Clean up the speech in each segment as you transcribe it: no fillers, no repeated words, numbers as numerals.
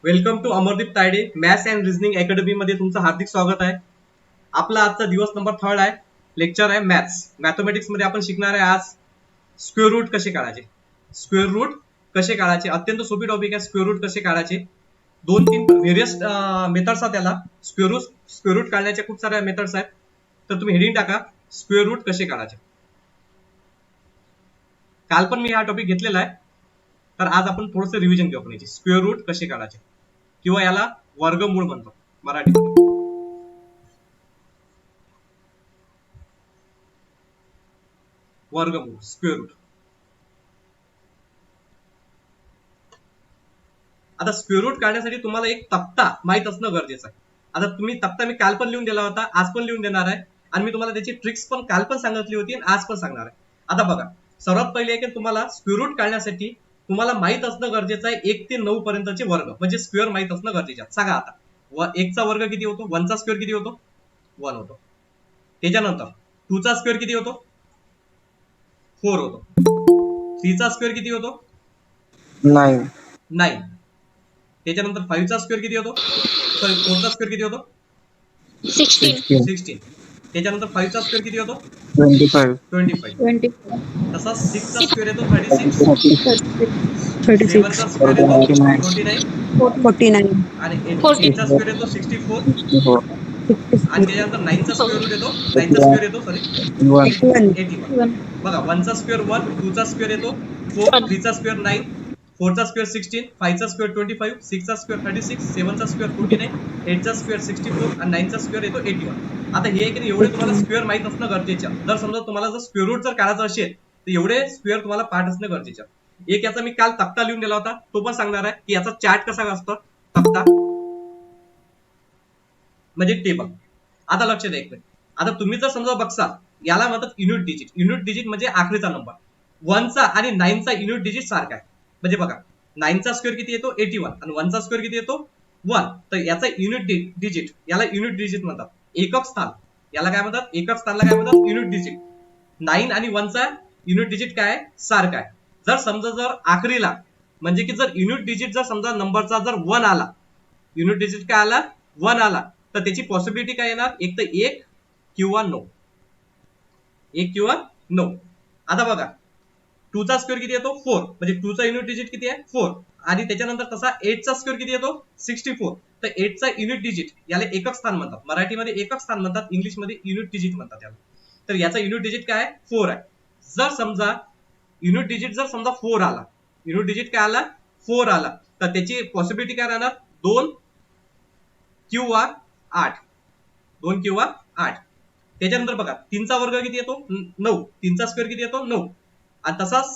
Welcome to Amardeep Tayade maths and reasoning academy मध्ये तुमचं हार्दिक स्वागत आहे. आपला आजचा दिवस नंबर 3 आहे. लेक्चर आहे मॅथ्स. मॅथमॅटिक्स मध्ये आपण शिकणार आहे आज स्क्वेअर रूट कसे काढायचे. स्क्वेअर रूट कसे काढायचे अत्यंत सोपी टॉपिक आहे. स्क्वेअर रूट कसे काढायचे, 2-3 व्हेरियस मेथड्स आहेत त्याला. स्क्वेअर रूट काढण्याचे खूप साऱ्या मेथड्स आहेत. तर तुम्ही हेडिंग टाका स्क्वेअर रूट कसे काढायचे. काल पण मी हा टॉपिक घेतलेला आहे, तर आज आपण थोडंसं रिव्हिजन घेऊ आपण याची. स्क्वेअर रूट कसे काढायचे किंवा याला वर्गमूळ म्हणतो मराठीमध्ये. वर्गमूळ स्क्वेअर रूट. आता स्क्वेअर रूट काढण्यासाठी तुम्हाला एक तक्ता माहित असणं गरजेचं आहे. आता तुम्ही तक्ता मी काल पण लिहून दिला होता, आज पण लिहून देणार आहे, आणि मी तुम्हाला त्याची ट्रिक्स पण काल पण सांगितली होती आणि आज पण सांगणार आहे. आता बघा, सर्वात पहिले की तुम्हाला स्क्वेअर रूट काढण्यासाठी तुम्हाला माहित असणं गरजेचं आहे 1 ते 9 पर्यंतचे वर्ग, म्हणजे स्क्वेअर माहित असणं गरजेचं आहे. सांगा आता 1 चा वर्ग किती होतो, 1 चा स्क्वेअर किती होतो, 1 होतो. त्याच्यानंतर 2 चा स्क्वेअर किती होतो, 4 होतो. 3 चा स्क्वेअर किती होतो, 9. त्याच्यानंतर 5 चा स्क्वेअर किती होतो, सॉरी 4 चा स्क्वेअर किती होतो, 16. त्याच्यानंतर 5 चा स्क्वेअर किती होतो, 25. तसा 6 चा स्क्वेअर येतो 36. 7 चा स्क्वेअर येतो 49. आणि 8 चा स्क्वेअर येतो 64. आणि त्याच्यानंतर 9 चा स्क्वेअर रूट येतो, 9 चा स्क्वेअर येतो सॉरी 81. बघा 1 चा स्क्वेअर 1, 2 चा स्क्वेअर येतो 4, 3 चा स्क्वेअर 9, 4 चा स्क्वेअर 16, 5 चा स्क्वेअर 25, 6 चा स्क्वेअर 36, 7 चा स्क्वेअर 49, 8 चा स्क्वेअर 64 आणि 9 चा स्क्वेअर येतो 81. आता हे की एवढे तुम्हाला स्क्वेअर माहित असणं गरजेचं. जर समजा तुम्हाला जर स्क्वेअर रूट जर काढायचं असेल तर एवढे स्क्वेअर तुम्हाला पाठ असणं गरजेचं. एक याचा मी काल तक्ता लिहून दिला होता, तो पण सांगणार आहे की याचा चार्ट कसा असतो. तक्ता म्हणजे टेबल. आता लक्ष द्या एक मिनिट. आता तुम्ही जर समजा बघसाल, याला म्हणतात युनिट डिजिट. युनिट डिजिट म्हणजे आखरीचा नंबर. 1 चा आणि 9 चा युनिट डिजिट सारखा आहे. म्हणजे बघा 9 चा स्क्वेअर किती येतो 81 आणि 1 चा स्क्वेअर किती येतो 1. तर याचा युनिट डिजिट, याला युनिट डिजिट म्हणतात. एकक स्थान, याला काय म्हणतात, एकक स्थानला काय म्हणतात, युनिट डिजिट. 9 आणि 1 चा युनिट डिजिट काय सारखा आहे. जर समजा जर आखरीला म्हणजे की जर युनिट डिजिट जर समजा नंबरचा जर 1 आला, युनिट डिजिट काय आला 1 आला, तर त्याची पॉसिबिलिटी काय येणार, एक तर 1 किंवा 9. 1 किंवा 9. आता बघा 2 चा स्क्वेअर किती येतो 4, म्हणजे 2 चा युनिट डिजिट किती आहे 4. आणि त्याच्यानंतर तसा 8 चा स्क्वेअर किती येतो 64. तर 8 चा युनिट डिजिट याला एकक स्थान म्हणतात. मराठीमध्ये एकक स्थान म्हणतात, इंग्लिशमध्ये युनिट डिजिट म्हणतात याला. तर याचा युनिट डिजिट काय आहे 4 आहे. जर समजा युनिट डिजिट जर समजा 4 आला, युनिट डिजिट काय आला 4 आला, तर त्याची पॉसिबिलिटी काय राहणार 2 किंवा 8. 2 किंवा 8. त्याच्यानंतर बघा 3 चा वर्ग किती येतो 9. 3 चा स्क्वेअर किती येतो 9. आणि तसाच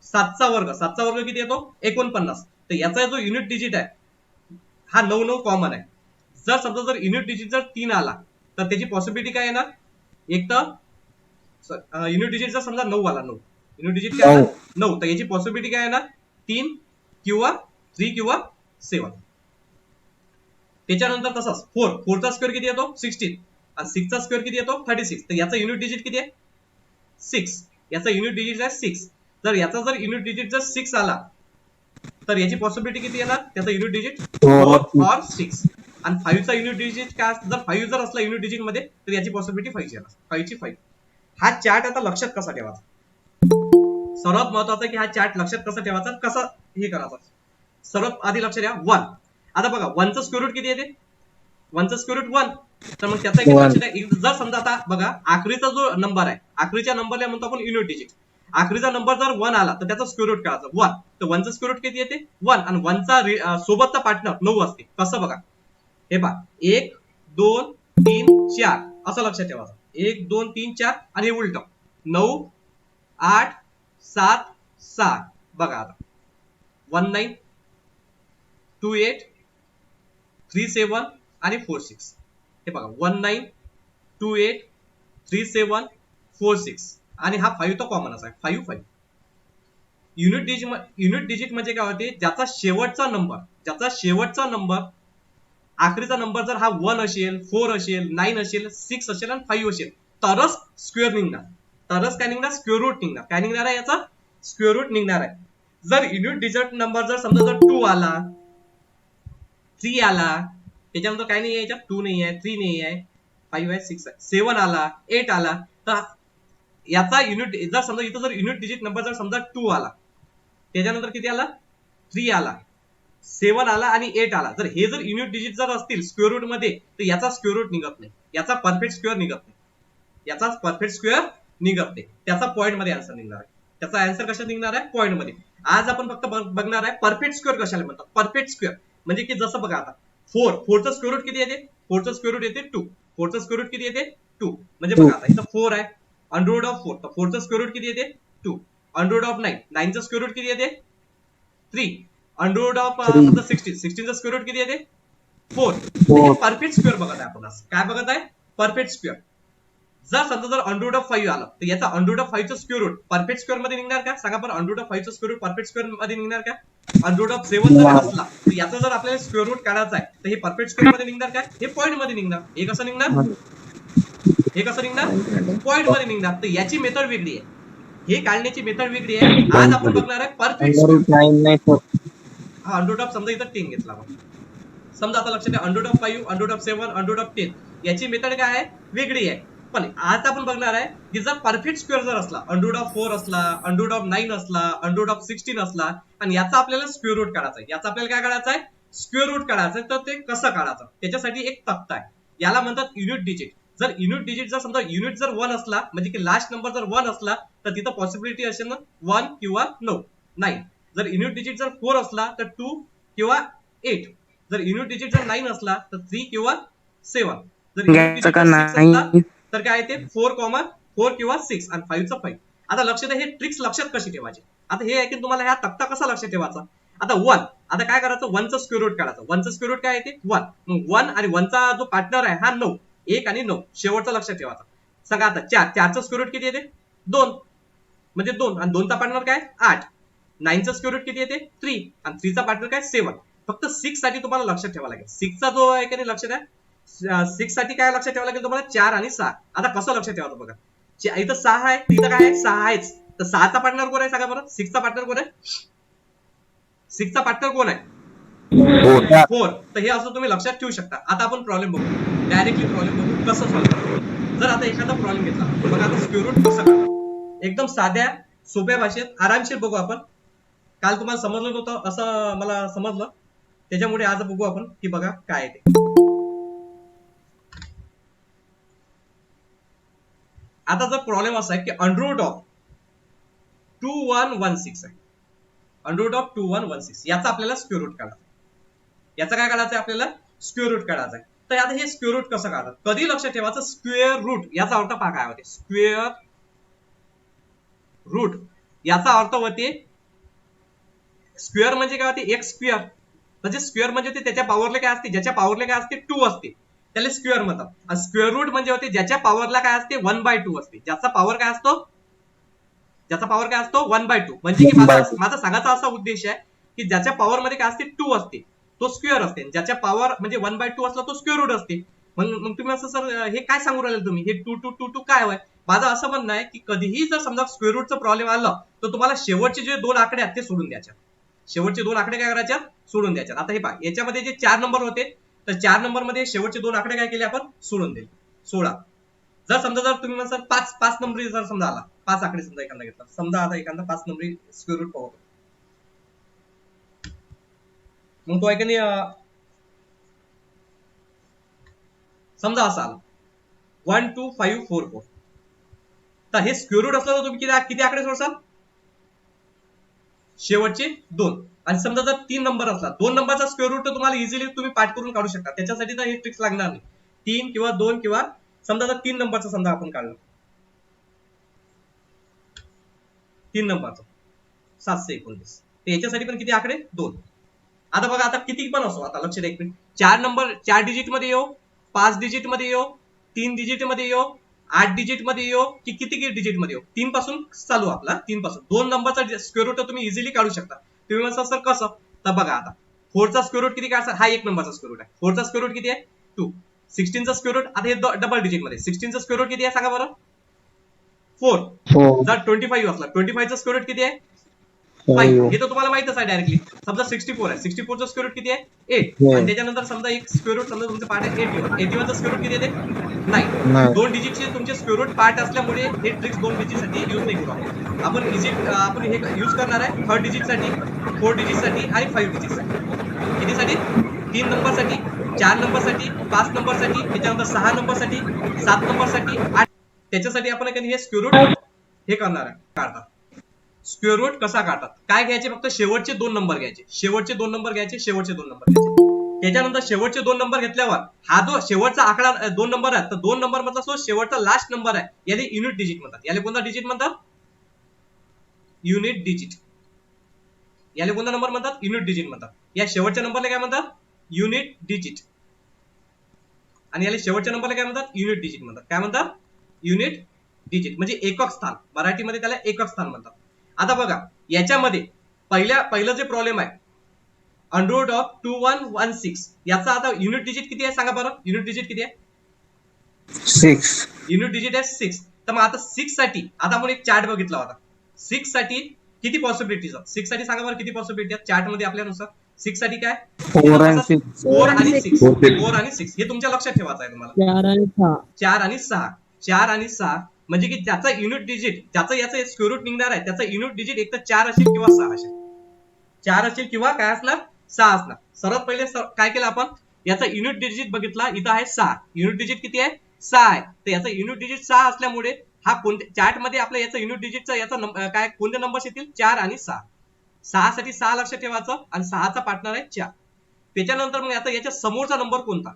7 चा वर्ग, 7 चा वर्ग किती येतो 49. तर याचा जो युनिट डिजिट आहे हा 9 कॉमन आहे. जर समजा जर युनिट डिजिट जर 3 आला, तर त्याची पॉसिबिलिटी काय येणार, एक तर युनिट डिजिट जर समजा 9 आला, 9 युनिट डिजिट काय आला 9, तर याची पॉसिबिलिटी काय येणार 3 किंवा 3 किंवा 7. त्याच्यानंतर तसाच 4 चा स्क्वेअर किती येतो 16 आणि 6 चा स्क्वेअर किती येतो 36. तर याचा युनिट डिजिट किती आहे 6. याचा युनिट डिजिट आहे 6. जर याचा जर युनिट डिजिट जर 6 आला, तर याची पॉसिबिलिटी किती येणार, त्याचा युनिट डिजिट 4 और 6. आणि 5 चा युनिट डिजिट काय, जर 5 जर असला युनिट डिजिट मध्ये, तर याची पॉसिबिलिटी 5 येणार, 5 ची 5. हा चार्ट आता लक्षात कसा ठेवायचा, सर्वात महत्वाचा की हा चार्ट लक्षात कसा ठेवायचा, कसा हे करायचा. सर्वात आधी लक्ष द्या 1. आता बघा 1 चा स्क्वेअर रूट किती येते, 1 चा स्क्वेअर रूट 1. तर मग त्याचा किती लक्ष द्या. जर समजा आता बघा आखरीचा जो नंबर आहे, आखरीच्या नंबरला म्हणतो आपण युनिट डिजिट. आखरीचा नंबर जर 1 आला, तर त्याचा स्क्वेअर रूट काढायचा 1. तर 1 चा स्क्वेअर रूट किती येते 1. आणि 1 चा सोबतचा पार्टनर 9 असते. कसं बघा, हे पहा 1 2 3 4 असं लक्षात ठेवायचं. 1 2 3 4 आणि हे उलट 9 8 7 6. बघा आता 19 28 37 आणि 46. हे बघा 19 28 37 46. आणि हा 5 तो कॉमनच आहे 5 5. युनिट डिजिट म्हणजे काय होते, ज्याचा शेवटचा नंबर आखरीचा नंबर जर हा 1 असेल, 4 असेल, 9 असेल, 6 असेल आणि 5 असेल, तरच स्क्वेअर निघणार, तरच काय निघणार स्क्वेअर रूट निघणार. काय निघणार आहे याचा स्क्वेअर रूट निघणार आहे. जर युनिट डिजिट नंबर जर समजा जर 2 आला, 3 आला, त्याच्यानंतर काय नाही आहे याच्यात, 2 नाही आहे, 3 नाही आहे, 5 आहे, 6 आहे, 7 आला, 8 आला. तर याचा युनिट जर समजा इथं जर युनिट डिजिट नंबर जर समजा 2 आला, त्याच्यानंतर किती आला, 3 आला, 7 आला आणि 8 आला, जर हे जर युनिट डिजिट जर असतील स्क्वेअर रूट मध्ये, तर याचा स्क्वेअर रूट निघत नाही, याचा परफेक्ट स्क्वेअर निघत नाही, याचा परफेक्ट स्क्वेअर निघत नाही, त्याचा पॉइंट मध्ये आन्सर निघणार आहे. त्याचा आन्सर कशात निघणार आहे, पॉइंट मध्ये. आज आपण फक्त बघणार आहे परफेक्ट स्क्वेअर कशाला म्हणतात. परफेक्ट स्क्वेअर म्हणजे की जसं बघा आता 4चं स्क्वेअर रूट किती येते, 4चं स्क्वेअर रूट येते 2, 4चं स्क्वेअर रूट किती येते 2, म्हणजे बघा आता इथं 4 आहे, अंडर रूट ऑफ 4, तर 4चं स्क्वेअर रूट किती येते 2, अंडर रूट ऑफ 9, 9चं स्क्वेअर रूट किती येते 3, अंडर रूट ऑफ 16, 16चं स्क्वेअर रूट किती येते 4. हे परफेक्ट स्क्वेअर बघत आहे आपण. काय बघत आहे, परफेक्ट स्क्वेअर. जर समजा जर अंडर रूट ऑफ 5 आलं, तर याचा अंडर रूट ऑफ 5 चं स्क्वेअर रूट परफेक्ट स्क्वेअर मध्ये निघणार का, सांगा बरं. अंडर रूट ऑफ 5 चं स्क्वेअर रूट परफेक्ट स्क्वेअर मध्ये निघणार का, अंडर रूट ऑफ 7 जर असला, तर याचा जर आपल्याला स्क्वेअर रूट काढायचा आहे, तर हे परफेक्ट स्क्वेअर मध्ये निघणार का, हे पॉइंट मध्ये निघणार. हे कसं निघणार, हे कसं निघणार, पॉइंट मध्ये निघणार. तर याची मेथड वेगळी आहे, हे काढण्याची मेथड वेगळी आहे. आज आपण बघणार आहे परफेक्ट स्क्वेअर. हा अंडर रूट ऑफ समजा इथं 10 घेतला आपण, समजा आता लक्षात आहे, under root of 5, under root of 7, under root of 10, याची मेथड काय आहे, वेगळी आहे. पण आज आपण बघणार आहे की जर परफेक्ट स्क्वेअर जर असला, अंडर रूट ऑफ 4 असला, अंडर रूट ऑफ 9 असला, अंडर रूट ऑफ 16 असला, आणि याचा आपल्याला स्क्वेअर रूट काढायचा आहे, याचा आपल्याला काय काढायचं आहे, स्क्वेअर रूट काढायचं आहे. तर ते कसं काढायचं, त्याच्यासाठी एक तक्ता आहे, याला म्हणतात युनिट डिजिट. जर युनिट डिजिट जर समजा युनिट जर 1 असला, म्हणजे की लास्ट नंबर जर 1 असला, तर तिथं पॉसिबिलिटी असेल ना 1 किंवा 9. जर युनिट डिजिट जर 4 असला, तर 2 किंवा 8. जर युनिट डिजिट जर 9 असला, तर 3 किंवा 7. जर युनिट डिजिट 6 असला, तर काय ते 4 किंवा 6, आणि 5चं 5. आता लक्षात हे ट्रिक्स लक्षात कशी ठेवायची. आता हे आहे की तुम्हाला हा तक्ता कसा लक्षात ठेवायचा. आता 1, आता काय करायचं, 1चं स्क्वेअर रूट काढायचं. 1चं स्क्वेअर रूट काय येते 1, मग 1 आणि 1चा जो पार्टनर आहे हा 9, 1 आणि 9 शेवटचा लक्षात ठेवायचा. सांगा आता 4चं स्क्वेअर रूट किती येते 2, म्हणजे 2, आणि 2चा पार्टनर काय 8. 9चं स्क्वेअर रूट किती येते 3, आणि 3चा पार्टनर काय 7. फक्त 6 साठी तुम्हाला लक्षात ठेवावं लागेल. 6चा जो आहे की नाही लक्षात आहे, 6 साठी काय लक्षात ठेवावं लागेल तुम्हाला, 4 आणि 6. आता कसं लक्षात ठेवायचं बघा, इथं 6 आहे, इथं काय आहे 6 आहेच, तर 6चा पार्टनर कोण आहे सांगा बरं, 6चा पार्टनर कोण आहे, 6चा पार्टनर कोण आहे 4. तर हे असं तुम्ही लक्षात ठेवू शकता. आता आपण प्रॉब्लेम बघू, डायरेक्टली प्रॉब्लेम बघू कसं सॉल्व्ह करायचं. जर आता एखादा प्रॉब्लेम घेतला, बघा आता स्क्वेअर रूट कसं काढायचं, एकदम साध्या सोप्या भाषेत आरामशीर बघू आपण. काल तुम्हाला समजलं नव्हतं असं मला समजलं, त्याच्यामुळे आज बघू आपण की बघा काय आहे ते. आता जर प्रॉब्लेम असा आहे की अंडर रूट ऑफ 2116 आहे, अंडर रूट ऑफ 2116, याचा आपल्याला स्क्वेअर रूट काढायचा. याचा काय काढायचं आहे आपल्याला, स्क्वेअर रूट काढायचा आहे. तर आता हे स्क्वेअर रूट कसं काढायचं, कधी लक्षात ठेवायचं, स्क्वेअर रूट याचा अर्थ पहा काय होते, स्क्वेअर रूट याचा अर्थ होते, स्क्वेअर म्हणजे काय होते, एक स्क्वेअर, म्हणजे स्क्वेअर म्हणजे त्याच्या पॉवरला काय असते, ज्याच्या पॉवरला काय असते 2 असते, त्याला स्क्वेअर म्हणतात. आणि स्क्वेअर रूट म्हणजे होते ज्याच्या पॉवरला काय असते 1/2 असते, ज्याचा पॉवर काय असतो, ज्याचा पॉवर काय असतो 1/2. म्हणजे की माझा सांगायचा असा उद्देश आहे की ज्याच्या पॉवर मध्ये काय असते 2 असते, तो स्क्वेअर असते, ज्याच्या पॉवर म्हणजे 1/2 असला तो स्क्वेअर रूट असते. मग तुम्ही असं सर हे काय सांगू राहिले तुम्ही, हे 2 2 2 2 काय होय. माझं असं म्हणणं आहे की कधीही जर समजा स्क्वेअर रूटचा प्रॉब्लेम आला, तर तुम्हाला शेवटचे जे 2 आकडे आहेत ते सोडून द्यायचे, शेवटचे 2 आकडे काय करायचे सोडून द्यायचे. आता हे पहा, याच्यामध्ये जे 4 नंबर होते, तर 4 नंबर मध्ये शेवटचे 2 आकडे काय केले आपण सोडून दिले, 16. जर समजा जर तुम्ही म्हणसाल 5 नंबरी जर समजा आला, 5 आकडे समजा एखादा घेतला, समजा आता एखादा 5 नंबरी स्क्वेअर रूट पाहतो, मग तो आहे की नाही समजा असा आला 12544, तर हे स्क्वेअर रूट असलं तर तुम्ही किती आकडे सोडसाल, शेवटचे 2. आणि समजा जर 3 नंबर असला, 2 नंबरचा स्क्वेअर रूट तर तुम्हाला इझिली तुम्ही पाठ करून काढू शकता, त्याच्यासाठी तर हे ट्रिक्स लागणार नाही. 3 किंवा 2 किंवा समजा जर 3 नंबरचा समजा आपण काढलं, 3 नंबरचा 719, तर याच्यासाठी पण किती आकडे 2. आता बघा, आता किती पण असो, आता लक्ष द्या एक मिनिट, 4 नंबर 4 डिजिट मध्ये येऊ, 5 डिजिट मध्ये येऊ, 3 डिजिट मध्ये येऊ, 8 डिजिट मध्ये येऊ, की किती डिजिट मध्ये येऊ, 3 पासून चालू आपला, 3 पासून 2 नंबरचा स्क्वेअर रूट तुम्ही इझिली काढू शकता. तुम्ही म्हणता सर कसं, तर बघा आता 4चा स्क्वेअर रूट किती काढायचा, हा 1 नंबरचा स्क्वेअर रूट आहे, 4चा स्क्वेअर रूट किती आहे 2. 16चा स्क्वेअर रूट, आता हे डबल डिजिट मध्ये 16चा स्क्वेअर रूट किती आहे सांगा बरं 4. जर 25 असला, 25चा स्क्वेअर रूट किती आहे 5 हे तर तुम्हाला माहितच आहे डायरेक्टली. समजा 64 आहे, 64 चा स्क्वेअर रूट किती आहे 8 आणि त्याच्यानंतर समजा एक स्क्वेअर रूट समजा तुमचं पार्ट आहे 81 चा स्क्वेअर रूट किती येते 9. दोन डिजिटचे तुमचे स्क्वेअर रूट पार्ट असल्यामुळे हे ट्रिक्स दोन डिजिट साठी यूज नाही करू आपण हे यूज करणार आहे थर्ड डिजिट साठी, 4 डिजिट साठी आणि 5 डिजिट साठी. किती साठी 3 नंबर साठी, 4 नंबर साठी, 5 नंबर साठी, त्याच्यानंतर 6 नंबर साठी, 7 नंबर साठी, 8. त्याच्यासाठी आपण हे स्क्वेअर रूट हे करणार आहे काढतात. स्क्वेअर रूट कसा काढतात काय घ्यायचे फक्त शेवटचे 2 नंबर घ्यायचे, शेवटचे 2 नंबर घ्यायचे, शेवटचे 2 नंबर घ्यायचे. त्याच्यानंतर शेवटचे 2 नंबर घेतल्यावर हा जो शेवटचा आकडा 2 नंबर आहे तर 2 नंबर मधला जो शेवटचा लास्ट नंबर आहे याला युनिट डिजिट म्हणतात. याला कोणता डिजिट म्हणतात युनिट डिजिट. याला कोणता नंबर म्हणतात युनिट डिजिट म्हणतात. या शेवटच्या नंबरला काय म्हणतात युनिट डिजिट आणि याला शेवटच्या नंबरला काय म्हणतात युनिट डिजिट म्हणतात. काय म्हणतात युनिट डिजिट म्हणजे एकक स्थान, मराठीमध्ये त्याला एकक स्थान म्हणतात. आता बघा याच्यामध्ये पहिलं जे प्रॉब्लेम आहे अंडर रूट ऑफ 2116 याचा आता युनिट डिजिट किती आहे सांगा बरं. युनिट डिजिट किती आहे 6. युनिट डिजिट आहे 6. तर मग आता 6 साठी आता आपण एक चार्ट बघितला होता. 6 साठी किती पॉसिबिलिटीज आहेत 6 साठी सांगा बरं किती पॉसिबिलिटी आहेत चार्ट मध्ये आपल्यानुसार. 6 साठी काय 4 and 6. 4 आणि 6 4 आणि 6 हे तुमच्या लक्षात ठेवायचं आहे तुम्हाला. 4 आणि 6 4 आणि 6 म्हणजे की ज्याचा युनिट डिजिट ज्याचा याचा स्क्वेअर रूट निघणार आहे त्याचा युनिट डिजिट एक तर 4 असेल किंवा 6 असेल. 4 असेल किंवा काय असणार 6 असणार. सर्वात पहिले काय केलं आपण याचा युनिट डिजिट बघितला. इथं आहे 6. युनिट डिजिट किती आहे 6 आहे. तर याचा युनिट डिजिट 6 असल्यामुळे हा कोणत्या चार्ट मध्ये आपल्या याचा युनिट डिजिटचा याचा काय कोणते नंबर्स येतील 4 आणि 6. 6 साठी 6 लक्षात ठेवायचं आणि 6 चा पार्टनर आहे 4. त्याच्यानंतर मग आता याच्या समोरचा नंबर कोणता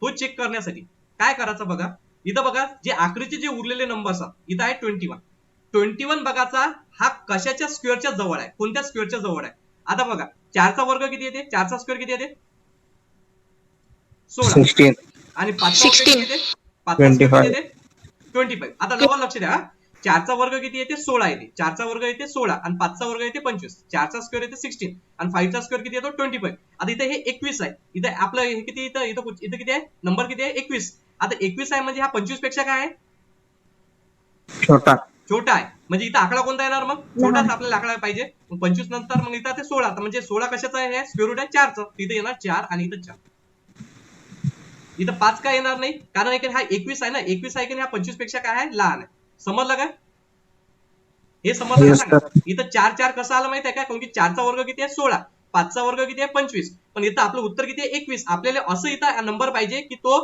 तो चेक करण्यासाठी काय करायचं बघा. इथं बघा जे आखरीचे जे उरलेले नंबर्स आहेत इथं आहे 21 बघाचा हा कशाच्या स्क्वेअरच्या जवळ आहे कोणत्या स्क्वेअरच्या जवळ आहे. आता बघा 4 चा वर्ग किती येते 4 चा स्क्वेअर किती येते 16 आणि 5 चा वर्ग किती येते 5 चा स्क्वेअर किती येते 25. आता डबल लक्ष द्या 4 चा वर्ग किती येते 16 येते 4 चा वर्ग येते 16 आणि 5 चा वर्ग येते 25. 4 चा स्क्वेअर येते 16 आणि 5 चा स्क्वेअर किती येतो 25. आता इथे हे 21 आहे. इथे आपलं हे किती इथं किती आहे नंबर किती आहे 21. आता 21 आहे म्हणजे हा 25 पेक्षा काय आहे छोटा आहे. म्हणजे इथं आकडा कोणता येणार मग छोटाच आपल्याला आकडा पाहिजे. 25 नंतर मग इथं ते 16 म्हणजे 16 कशाचा आहे स्क्वेअर रूट आहे 4 चं. इथे येणार 4 आणि इथं 4. इथं 5 काय येणार नाही कारण हा 21 आहे ना 21 आहे की हा 25 पेक्षा काय आहे लहान आहे. समजलं काय हे समजलं का सांगा. इथं 4 कसं आलं माहिती आहे का कारण की 4 चा वर्ग किती आहे 16 5 चा वर्ग किती आहे 25 पण इथं आपलं उत्तर किती आहे 21. आपल्याला असं इथं नंबर पाहिजे की तो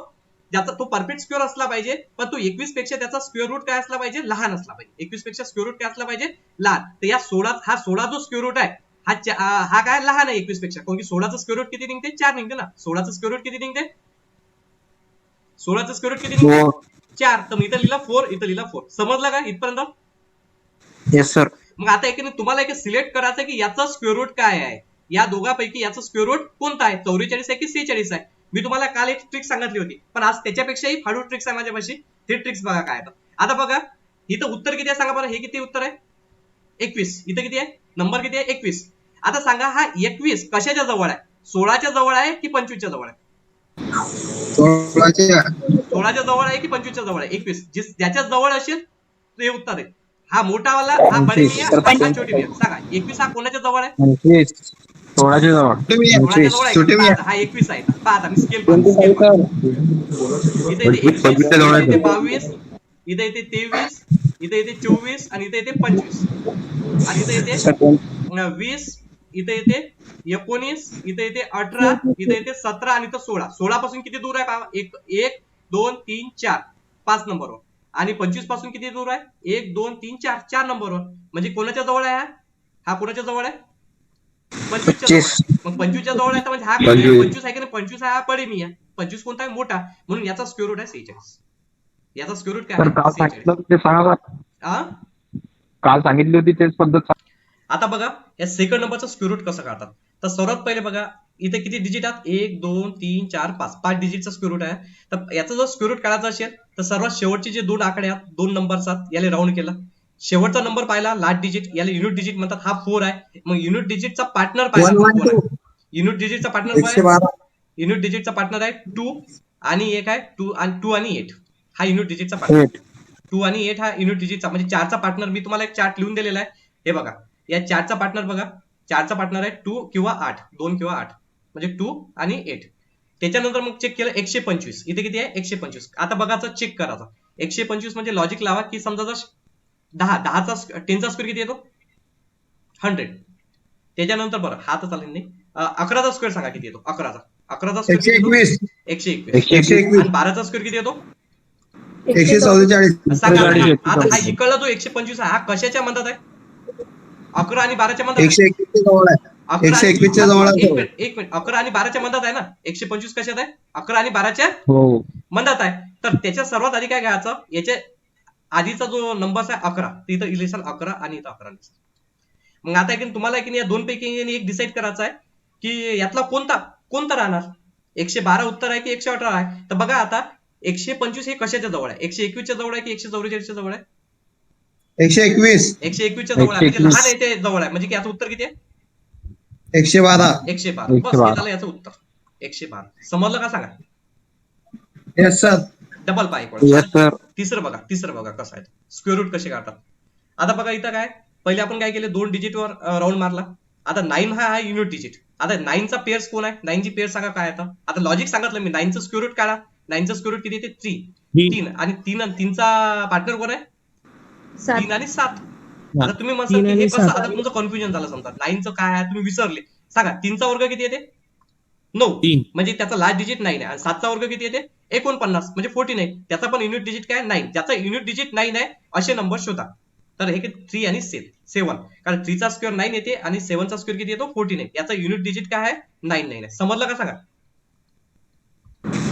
ज्याचा तो परफेक्ट स्क्वेअर असला पाहिजे पण तो 21 पेक्षा त्याचा स्क्वेअर रूट काय असला पाहिजे लहान असला पाहिजे. 21 पेक्षा स्क्वेअर रूट काय असला पाहिजे लहान. तर या 16 जो स्क्वेअर रूट आहे हा काय लहान आहे 21 पेक्षा कारण की 16 चा स्क्वेअर रूट किती निघते 4 निघते ना. 16 चा स्क्वेअर रूट किती निघते 16 चा स्क्वेअर रूट किती निघते 4. तर इथं लिहिला 4 इथं लिहिला 4. समजलं का इथपर्यंत. Yes sir. मग आता तुम्हाला सिलेक्ट करायचं की याचा स्क्वेअर रूट काय आहे. या दोघांपैकी याचा स्क्वेअर रूट कोणता आहे 44 आहे की 46 आहे. मी तुम्हाला काल एक ट्रिक सांगितली होती पण आज त्याच्यापेक्षाही फाडू ट्रिक्स आहे माझ्यापाशी. ते ट्रिक्स बघा काय आता बघा इथं उत्तर किती आहे सांगा बरं. हे किती उत्तर आहे 21. इथं किती आहे नंबर किती आहे 21. आता सांगा हा 21 कशाच्या जवळ आहे 16 च्या जवळ आहे की 25 च्या जवळ आहे 16 च्या जवळ आहे की 25 च्या जवळ आहे. 21 ज्याच्या जवळ असेल ते उत्तर आहे. हा मोठा वाला हा बडे मिया हा छोटी मिया सांगा 21 हा कोणाच्या जवळ आहे 16 च्या जवळ. 16 च्या जवळ आहे. हा 21 आहे. पहा आता मी स्केल इथे येते 21 इथे येते 22 इथे येते 23 इथे येते 24 आणि इथे येते 25 आणि इथे येते 20 इथे येते 19 इथे येते 18 इथे येते 17 आणि इथं 16. 16 पासून किती दूर आहे पहा 1 2 3 4 5 नंबरवर आणि 25 पासून किती दूर आहे 1 2 3 4 4 नंबरवर. म्हणजे कोणाच्या जवळ आहे हा कोणाच्या जवळ आहे 25 च्या जवळ. मग 25 च्या जवळ आहे तर म्हणजे हा 25 आहे की नाही 25 हा बडे मिया 25 कोणता आहे मोठा म्हणून याचा स्क्वेअर रूट आहे 46. याचा स्क्वेअर रूट काय आहे काल सांगितली होती तेच पद्धत. आता बघा या सेकंड नंबरचा स्क्वेअर रूट कसं काढतात. तर सर्वात पहिले बघा इथे किती डिजिट आहेत 1 2 3 4 5 डिजिटचा स्क्वेअर रूट आहे. तर याचा जर स्क्वेअर रूट काढायचा असेल तर सर्वात शेवटचे जे 2 आकडे आहेत 2 नंबर्स आहेत याला राऊंड केला. शेवटचा नंबर पाहिला लास्ट डिजिट याला युनिट डिजिट म्हणतात. हा 4 आहे. मग युनिट डिजिटचा पार्टनर पाहिला युनिट डिजिटचा पार्टनर आहे युनिट डिजिटचा पार्टनर आहे 2 आणि एक आहे 2 आणि 8 हा युनिट डिजिटचा पार्टनर 2 आणि 8 हा युनिट डिजिटचा म्हणजे 4 चा पार्टनर. मी तुम्हाला एक चार्ट लिहून दिलेला आहे हे बघा या चारचा पार्टनर बघा, चारचा पार्टनर आहे 2 किंवा 8, 2 किंवा 8 म्हणजे 2 आणि 8. त्याच्यानंतर मग चेक केलं 125, इथे किती आहे 125. आता बघायचं चेक करायचा 125 म्हणजे लॉजिक लावा की समजा जर 10चा 10चा स्क्वेअर किती येतो 100. त्याच्यानंतर बरं हा तर चालेल नाही, 11चा स्क्वेअर सांगा किती येतो 11चा स्क्वेअर किती येतो 121. 121. आणि 12चा स्क्वेअर किती येतो 144. सांगा आता 144. आता हा इकडला जो 125 हा कशाच्या मधात आहे 11 आणि 12च्या मधात आहे. 121 जवळ आहे. 11 आणि 121 च्या जवळ आहे. एक मिनिट 11 आणि 12च्या मधात आहे ना 125 कशात आहे 11 आणि 12च्या हो मधात आहे. तर त्याच्या सर्वात आधी काय घ्यायचं याच्या आधीचा जो नंबर आहे 11 तिथं इलेक्शन 11 आणि इथं 11 लिहिसाल. मग आता की तुम्हाला की या दोन पैकी एक डिसाईड करायचं आहे की यातला कोणता राहणार 112 उत्तर आहे की 118 आहे. तर बघा आता 125 हे कशाच्या जवळ आहे 121 च्या जवळ आहे की 144 च्या जवळ आहे 121. 121 च्या जवळ आहे म्हणजे 121. लहान आहे ते जवळ आहे म्हणजे की याचं उत्तर किती आहे 112. 112. बस 112. हे झालं याचं उत्तर 112. समजलं का सांगा येस सर. डबल पाय येस सर. तिसरं बघा कसं आहे स्क्वेअर रूट कसे काढतात. आता बघा इथं काय पहिले आपण काय केले 2 डिजिट वर राऊंड मारला. आता 9 हा आहे युनिट डिजिट. आता 9चा पेअर्स कोण आहे 9 ची पेअर सांगा काय आता लॉजिक सांगितलं मी 9चं स्क्वेअर रूट काढा. 9चं स्क्वेअर रूट किती येते 3 आणि 3चा पार्टनर कोण आहे 3 आणि 7. आता तुम्ही म्हणता की हे कसं आता तुमचं कन्फ्युजन झालं समजा 9चं काय आहे तुम्ही विसरले. सांगा 3चा वर्ग किती येते 9 म्हणजे त्याचा लास्ट डिजिट 9 आहे आणि 7चा वर्ग किती येते 49 म्हणजे 14 आहे. त्याचा पण युनिट डिजिट काय 9, ज्याचा युनिट डिजिट 9 आहे असे नंबर शोधा. तर हे 3 आणि 7 कारण 3चा स्क्वेअर 9 येते आणि 7चा स्क्वेअर किती येतो 14 आहे. याचा युनिट डिजिट काय आहे 9 आहे. समजलं का सांगा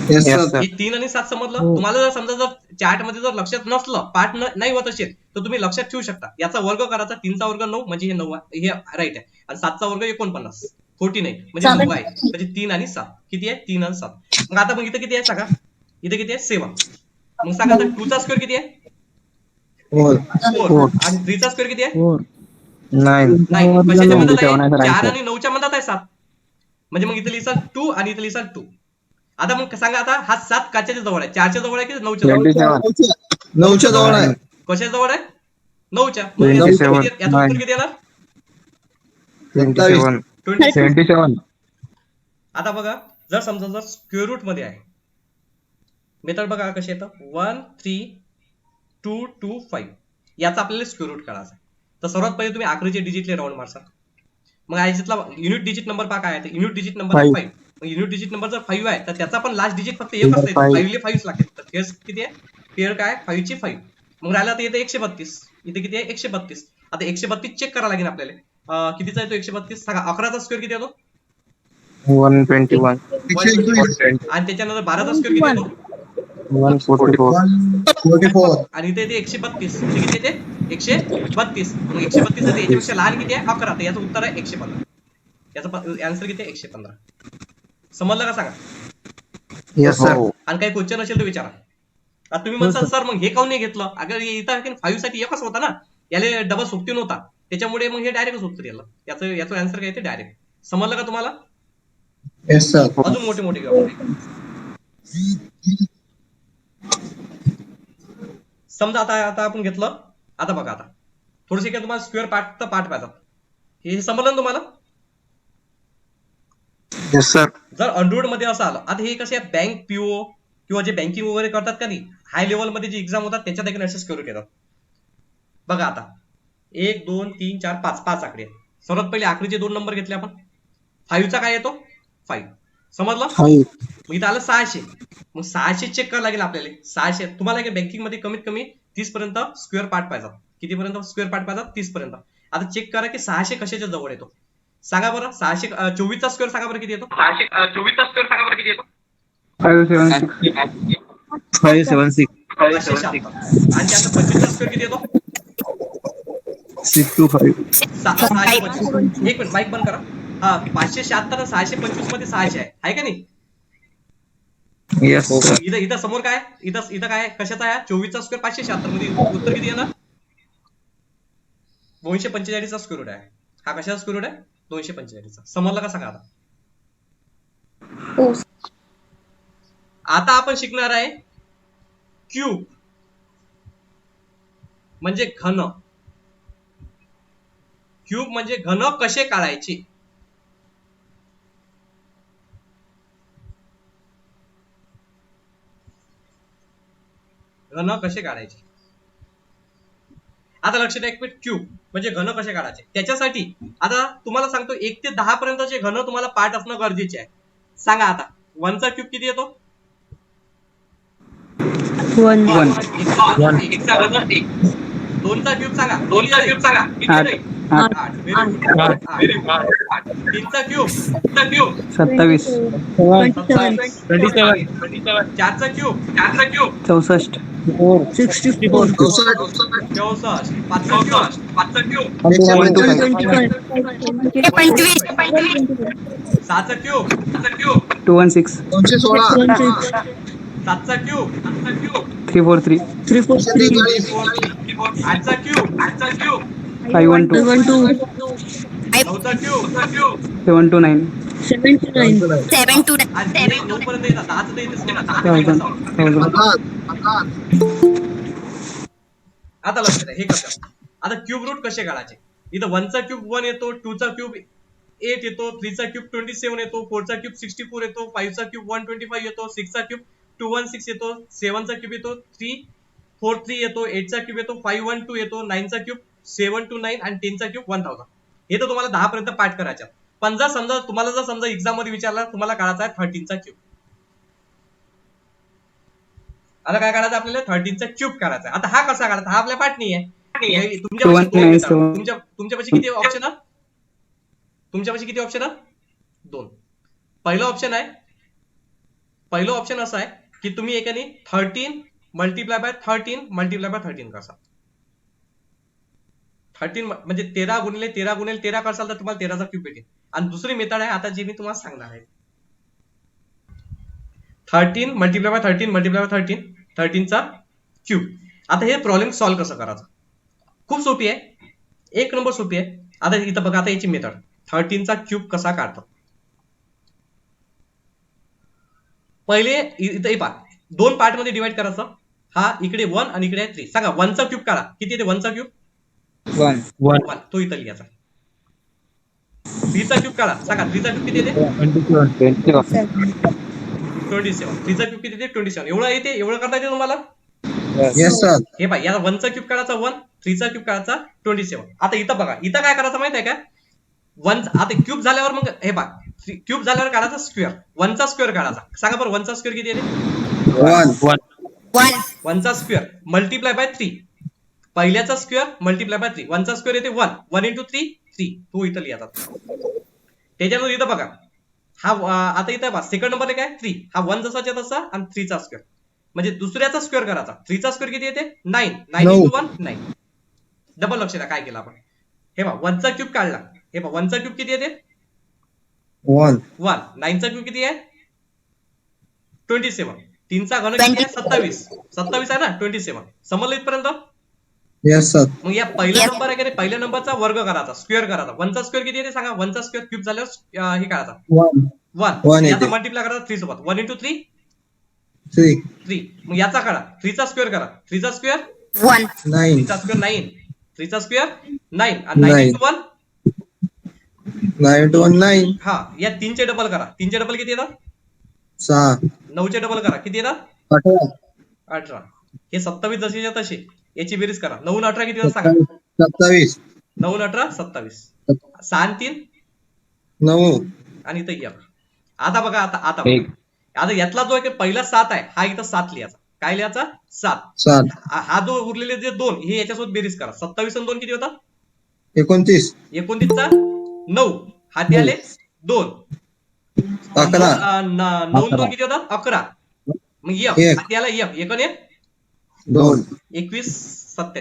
येस Yes, सर. sir. हे 3 आणि 7 समजलं. तुम्हाला जर समजा जर चार्ट मध्ये जर लक्षात नसलं पार्ट नाही होत असेल तर तुम्ही लक्षात ठेवू शकता. याचा वर्ग करायचा 3चा वर्ग 9 म्हणजे हे 9 आहे हे राईट आहे आणि 7चा वर्ग 49 14 आहे म्हणजे 9 आहे म्हणजे 3 आणि 7 किती आहे 3 आणि 7. मग आता मग इथं किती आहे सांगा इथं किती आहे 7. मग सांगा आता 2चा स्क्वेअर किती आहे 4 4. आणि 3चा स्क्वेअर किती आहे 9. नाही कशाच्या मधात 27 आहे आहे 4 right. आणि 9च्या मधात आहे 7 म्हणजे मग इथं लिहिसाल 2 आणि इथं लिहिसाल 2. आता मग सांगा आता हा 7 काच्याच्या जवळ आहे 4च्या जवळ आहे की 9च्या जवळ 27. 9च्या जवळ आहे. कशाच्या जवळ आहे 9च्या. 27. याचं उत्तर किती येणार 27. 27. 77. आता बघा जर समजा जर स्क्वेअर रूट मध्ये आहे मेथड बघा कशी येतं 1 3 2 2 5 याचा आपल्याला स्क्वेअर रूट काढायचा आहे. तर सर्वात पहिले तुम्ही आखरीचे डिजिटले राऊंड मारसा. मग याच्यातला युनिट डिजिट नंबर पहा काय आहे युनिट डिजिट नंबर 5. मग युनिट डिजिट नंबर जर 5 आहे तर त्याचा पण लास्ट डिजिट फक्त एकच Number आहे 5. 5 ले 5 लागेल. तर पेअर्स किती आहे पेअर काय 5 ची 5. मग राहिला तर येते 132 इथे किती आहे 132. आता 132 चेक करावं लागेल आपल्याला कितीचा येतो 132 सांगा 11चा स्क्वेअर किती येतो 121. 121. आणि त्याच्यानंतर 12चा स्क्वेअर किती येतो 144. 144. आणि इथे येते 132 म्हणजे किती येते 132. मग 132 येते याच्यापेक्षा लहान किती आहे 11. तर याचं उत्तर आहे 115. याचा आन्सर किती आहे 115. समजलं का सांगा येस सर. आणि काही क्वेश्चन असेल तर विचारा. आता तुम्ही म्हणता सर मग हे काऊन नाही घेतलं अगर इथं 5 साठी एकच होता ना याला डबल सोबती नव्हता त्याच्यामुळे मग हे डायरेक्टच उत्तर याला याचं आन्सर काय ते डायरेक्ट. समजलं का तुम्हाला येस सर. अजून मोठे मोठे घेऊ समजा आता आपण घेतलं. आता बघा आता थोडंसं काय तुम्हाला स्क्वेअर पार्ट पाहिजे हे समजलं ना तुम्हाला. Yes sir. जर अँड्रॉइड मध्ये असं आलं आता हे कसे बँक पीओ किंवा जे बँकिंग वगैरे करतात का नाही हाय लेवल मध्ये जे एक्झाम होतात त्याच्यात एक ऍक्सेस करू येतात. बघा आता 1 2 3 4 5 5 आकडे सर्वात पहिले आकडीचे 2 नंबर घेतले आपण 5 चा काय येतो 5 समजलं. मग इथं आलं 600. मग 600 चेक करावं लागेल आपल्याला 600 तुम्हाला बँकिंग मध्ये कमीत कमी 30 पर्यंत स्क्वेअर पार्ट पाहिजे. किती पर्यंत स्क्वेअर पार्ट पाहिजे 30 पर्यंत. आता चेक करा की 600 कशाच्या जवळ येतो सांगा बरं 624 चा स्क्वेअर सांगा बरं किती येतो 624 चा स्क्वेअर सांगा बरं किती येतो 576. 576. 576. आणि त्याचा 25 चा स्क्वेअर किती येतो 625. 625. एक मिनिट माईक बंद करा. हा 576 625 मध्ये 600 आहे का नाही. Yes sir. इथं समोर काय इथं काय कशाचा आहे 24 चा स्क्वेअर 576 मध्ये उत्तर किती येणार 245 चा स्क्वेअर रूट आहे. हा कशाचा स्क्वेअर रूट आहे 245 चा. समजलं का सांगा आता. आता आपण शिकणार आहे क्यूब म्हणजे घन. क्यूब म्हणजे घन कसे काढायचे. घन कसे काढायचे. आता लक्षात एक मिनिट, क्यूब म्हणजे घन कसे काढायचे. त्याच्यासाठी आता तुम्हाला सांगतो 1 ते 10 पर्यंतचे घन तुम्हाला पाठ असणं गरजेचे आहे. सांगा आता 1 चा क्यूब किती येतो. 1 एक चा घन 1. 2 चा क्यूब सांगा. 2 चा क्यूब सांगा. 8. Very good. 3 चा क्यूब 27 27. 4 चा क्यूब 64 64 64. 5 चा क्यूब 6 चा क्यूब 216 216 7 चा क्यूब 343 8 चा क्यूब 512 9 चा क्यूब 729 आणि 9 पर्यंत येतात. 10 चं तर येतेच नाही. आता लक्षात आहे हे कसं. आता क्यूब रूट कसे काढायचे. इथं 1 चा क्यूब 1 येतो, 2 चा क्यूब 8 येतो, 3 चा क्यूब 27 येतो, 4 चा क्यूब 64 येतो, 5 चा क्यूब 125 येतो, 6 चा क्यूब 216 येतो, 7 चा क्यूब येतो 343 येतो, 8 चा क्यूब येतो 512 येतो, 9 चा क्यूब 729 आणि 10 चा क्यूब 1000. हे तर तुम्हाला 10 पर्यंत पाठ करायचे. पण जर समजा एक्झाम मध्ये विचारला तुम्हाला काढायचा आहे 13 चा क्यूब. आता काय काढायचं आपल्याला 13 चा क्यूब काढायचा. आता हा कसा काढायचा हा आपल्या पाठ नाही आहे. तुमच्यापाशी किती ऑप्शन आहे. तुमच्यापाशी किती ऑप्शन आहे. 2. पहिलं ऑप्शन असं आहे की तुम्ही एकाने 13 मल्टिप्लाय बाय 13 कसा. 13 म्हणजे 13 गुणिले 13 करसाल तर तुम्हाला 13 चा क्यूब भेटेल. आणि दुसरी मेथड आहे आता जी मी तुम्हाला सांगणार आहे. 13 मल्टिप्लाय बाय 13 चा क्यूब. आता हे प्रॉब्लेम सॉल्व्ह कसं करायचं. खूप सोपी आहे. 1 नंबर सोपी आहे. आता इथं बघा आता याची मेथड 13 चा क्यूब कसा काढतात. पहिले इथे पहा 2 पार्ट मध्ये डिवाइड करायचं. हा इकडे 1 आणि इकडे 3. सांगा 1 चा क्यूब काढा. किती येते 1 चा क्यूब 1. तो इथं लिहायचा. 3 चा क्यूब काढा. सांगा 3 चा क्यूब किती येते 27. 3 चा क्यूब किती येते 27. एवढं येते. एवढं करता येते तुम्हाला. येस सर हे पहा याला 1 चा क्यूब काढायचा 1, 3 चा क्यूब काढायचा 27. आता इथं बघा इथं काय करायचं माहित आहे का. 1 आता क्यूब झाल्यावर मग हे पहा क्यूब झाल्यावर काढायचा स्क्वेअर. 1 चा स्क्वेअर काढायचा. सांगा बरं 1 चा स्क्वेअर किती येते 1 चा स्क्वेअर मल्टिप्लाय बाय 3. पहिल्याचा स्क्वेअर मल्टिप्लाय बाय 3. 1 चा स्क्वेअर येते 1. 1 into 3 3. तो इथं लिहायचा. त्याच्यानंतर इथं बघा हा आता इथं बघा सेकंड नंबर काय 3. हा 1 जसाच्या तसा आणि 3 चा स्क्वेअर म्हणजे दुसऱ्याचा स्क्वेअर करायचा. 3 चा स्क्वेअर किती येते 9. 9 into 1 9. डबल लक्ष द्या काय केलं आपण. हे बघा 1 चा क्यूब काढला. हे बघा 1 चा क्यूब किती येते 1 9 चा क्यूब किती आहे 27. 3 चा घन किती आहे 27 आहे ना 27. समजलं इथपर्यंत. येस सर मग या पहिला नंबर आहे की नाही पहिल्या नंबरचा वर्ग करायचा स्क्वेअर करायचा. 1 चा स्क्वेअर किती येते सांगा. 1 चा स्क्वेअर क्यूब झाल्यावर हे काढायचा 1 याचा मल्टिप्लाय करायचा 3 सोबत. 1 into 3 3. मग याचा काढा 3 चा स्क्वेअर करा. 3 चा स्क्वेअर 3 चा स्क्वेअर 9. 3 चा स्क्वेअर 9 आणि 9 into 1 9 into 1 9 हा या 3 चे डबल करा. 3 चे डबल किती येतात 6 9 चे डबल करा किती येतात 18 18. हे 27 जसेच्या तसे याची बेरीज करा. 9 18 किती येतात सांगा. 27 9 18 27. 6 आणि 3 9 आणि इथं या. आता बघा आता यातला जो आहे पहिला 7 आहे हा इथं 7 लिहायचा. काय लिहायचा 7. 7 हा जो उरलेले जे 2 हे याच्यासोबत बेरीज करा. 27 आणि 2 किती होतात 29 29 चा 9 हाती आले 2 11 9 2 किती होतात 11. मग एक. हाती आला 1 1 2 21 97.